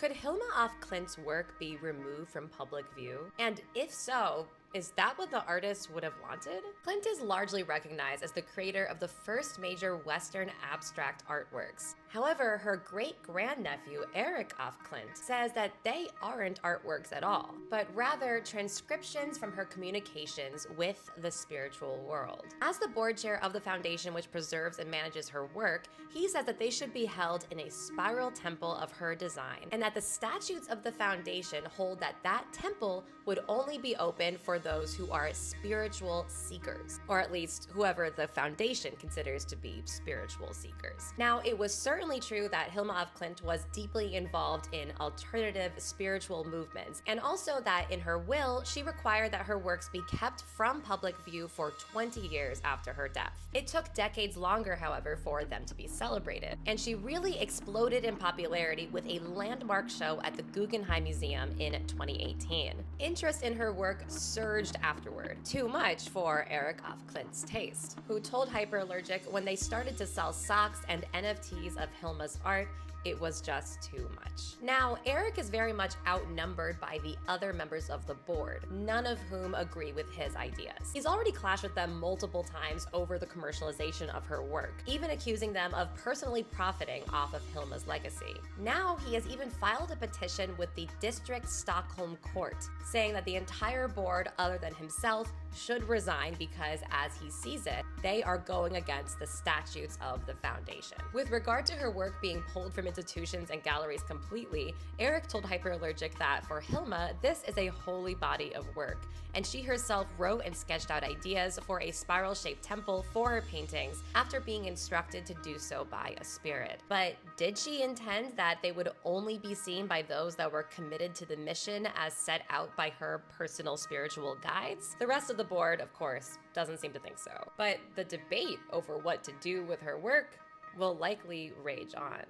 Could Hilma af Klint's work be removed from public view? And if so, is that what the artist would have wanted? Klint is largely recognized as the creator of the first major Western abstract artworks. However, her great-grandnephew, Erik af Klint, says that they aren't artworks at all, but rather transcriptions from her communications with the spiritual world. As the board chair of the foundation which preserves and manages her work, he says that they should be held in a spiral temple of her design, and that the statutes of the foundation hold that that temple would only be open for those who are spiritual seekers, or at least whoever the foundation considers to be spiritual seekers. Now, it was certainly true that Hilma af Klint was deeply involved in alternative spiritual movements, and also that in her will, she required that her works be kept from public view for 20 years after her death. It took decades longer, however, for them to be celebrated, and she really exploded in popularity with a landmark show at the Guggenheim Museum in 2018. Interest in her work surged afterward, too much for Erik af Klint's taste, who told Hyperallergic when they started to sell socks and NFTs of Hilma's art, it was just too much. Now, Erik is very much outnumbered by the other members of the board, none of whom agree with his ideas. He's already clashed with them multiple times over the commercialization of her work, even accusing them of personally profiting off of Hilma's legacy. Now, he has even filed a petition with the District Stockholm Court, saying that the entire board, other than himself, should resign because, as he sees it, they are going against the statutes of the foundation. With regard to her work being pulled from institutions and galleries completely, Erik told Hyperallergic that for Hilma, this is a holy body of work, and she herself wrote and sketched out ideas for a spiral-shaped temple for her paintings after being instructed to do so by a spirit. But did she intend that they would only be seen by those that were committed to the mission as set out by her personal spiritual guides? The rest of the board, of course, doesn't seem to think so. But the debate over what to do with her work will likely rage on.